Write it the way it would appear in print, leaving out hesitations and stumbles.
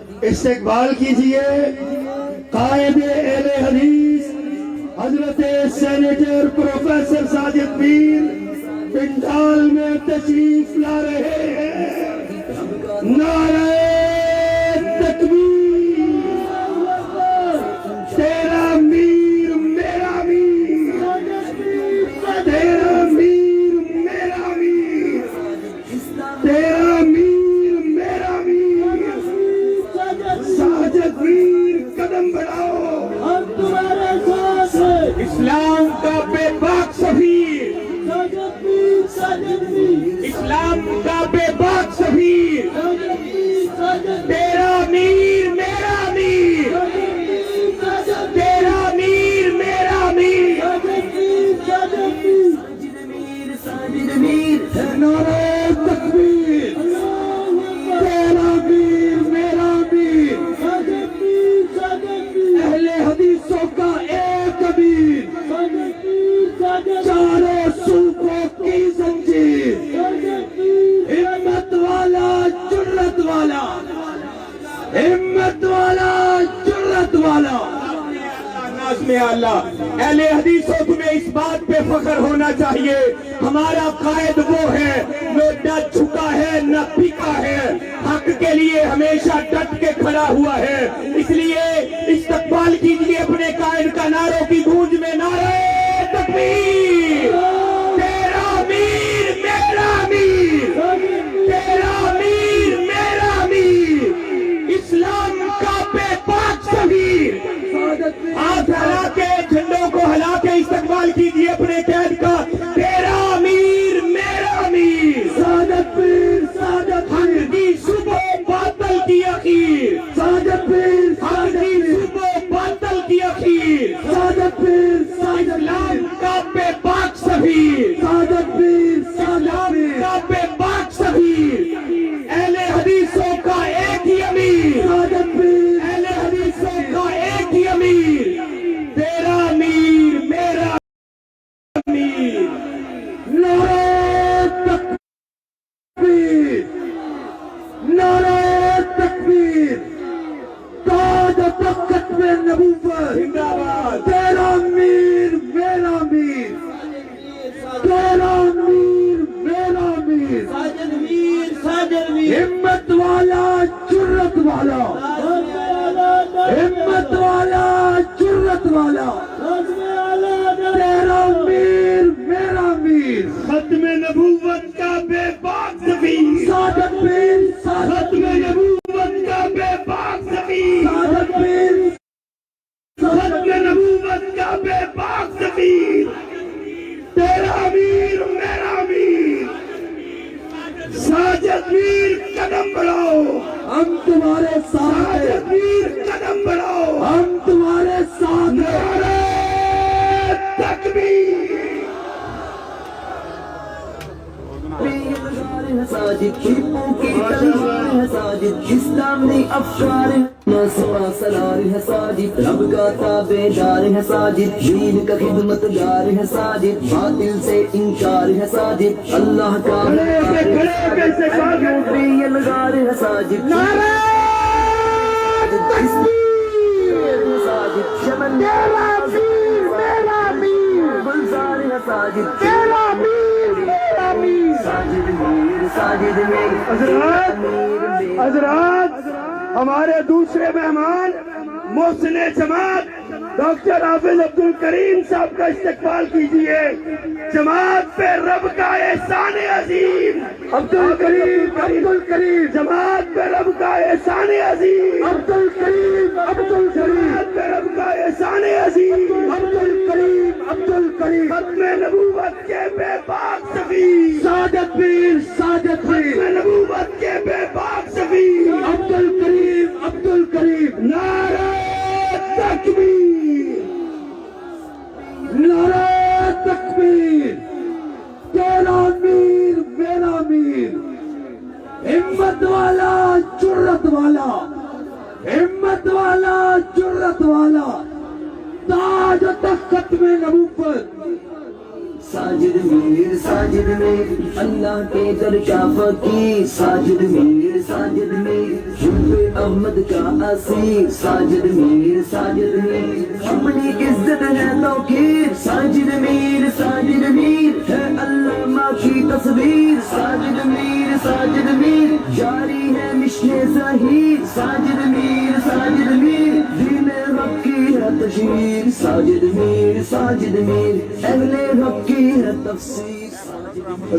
استقبال کیجئے قائد اہل حدیث حضرت سینیٹر پروفیسر ساجد میر پنڈال میں تشریف لا رہے ہیں۔ نعرہ تکبیر، تیرا میر میرا میر، تیرا میر میرا میر، تیرا میر میرا میر، ساجد میر قدم بڑھاؤ، ہم تمہارے ساتھ ہیں۔ اسلام کا بے باک سفیر، ساجد میر، ساجد میر، اسلام کا بے باک سفیر، ساجد میر، ساجد میر، تیرا میر میرا میر، ساجد میر، تیرا میر میرا میر، ساجد میر، ساجد میر، نعرہ تکبیر، تیرا میر میرا میر، ساجد میر، ساجد میر، اہل حدیثوں کا ایک امیر، ساجد میر، ساجد چاروں صوبوں کی زنجیر، ہمت والا جرت والا، ہمت والا جرت والا، نازم اللہ۔ اہل حدیثوں تمہیں اس بات پہ فخر ہونا چاہیے، ہمارا قائد وہ ہے جو نہ جھکا ہے نہ پیکا ہے، حق کے لیے ہمیشہ ڈٹ کے کھڑا ہوا ہے۔ اس لیے استقبال کیجیے اپنے قائد کا نعروں کی گونج میں، نعرہ تکبیر، تیرا میر میرا میر، تیرا میر میرا میر، اسلام کا بے باک سفیر۔ ہاتھ ہلا کے، جھنڈوں کو ہلا کے استقبال کیجیے اپنے قائد کا، تیرا میر میرا میر، ساجد میر، ساجد حق کی صبح باطل کی اخیر، ساجد میر، حق کی صبح باطل کی اخیر، ساجد میر، اسلام کا بے باک سفیر، ساجد میر، اسلام کا بے باک سفیر، اہل حدیثوں کا ایک ہی امیر، ساجد میر، اہل حدیثوں کا ایک ہی امیر، تیرا میر میرا میر، نعرہ تکبیر، نعرہ تکبیر، تاج و تخت میں نبوت، زندہ باد، تیرا میر میرا میر، تیرا میر میرا میر، ساجد میر، ساجد میر، ہمت والا جرت والا، ہمت والا جرت والا، تیرا میر میرا میر، ختم نبوت کا بے باک سفیر، ساجد میر، ختم نبوت کا بے باک سفیر، ساجد میر، ختم نبوت کا بے باک سفیر، تیرا میر میرا میر، ساجد میر قدم بڑھاؤ، ہم تمہارے ساتھ ہیں، ساجد میر قدم بڑھاؤ، ہم تمہارے ساتھ ہیں، نعرہ تکبیر، ساجد شیپوں کی تلوار ہے، ساجد اسلامی افشار ہے، ناسما سلار ہے، ساجد رب کا تابع دار ہے، ساجد دین کا خدمت گار ہے، ساجد باطل سے انکار ہے، ساجد اللہ کا الگار ہے، ساجد ساجد شمن میرا میر، گلزار ہے، ساجد تیرا میر میرا میر، ساجد میر، ساجد میر، حضرات ہمارے دوسرے مہمان محسن جماعت ڈاکٹر حافظ عبد الکریم صاحب کا استقبال کیجیے، جماعت پہ رب کا احسان عظیم، عبد الکریم، عبد الکریم، جماعت پہ رب کا احسان عظیم، عبد الکریم، عبد الکریم، جماعت پہ رب کا احسان عظیم، عبد الکریم، عبد الکریم، ختم نبوت کے بے باک سفیر، ساجد میر، ساجد ختم میر، نبوت کے بے باک سفیر، عبد الکریم، عبد الکریم، نعرہ تکبیر، نعرہ تکبیر، تیرا میر میرا میر، ہمت والا جرت والا، ہمت والا جرت والا، تاج و تخت میں نبوت، ساجد میر ساجد میر اللہ کے در کا فقیر ساجد میر ساجد میر حب احمد کا اسیر ساجد میر ساجد میر اپنی عزت ہے توقیر ساجد میر ہے علامہ کی تصویر ساجد میر جاری ہے مشن ظہیر ساجد میر دین رب کی ہے تشہیر ساجد میر اہل رب کی ہے تفسیر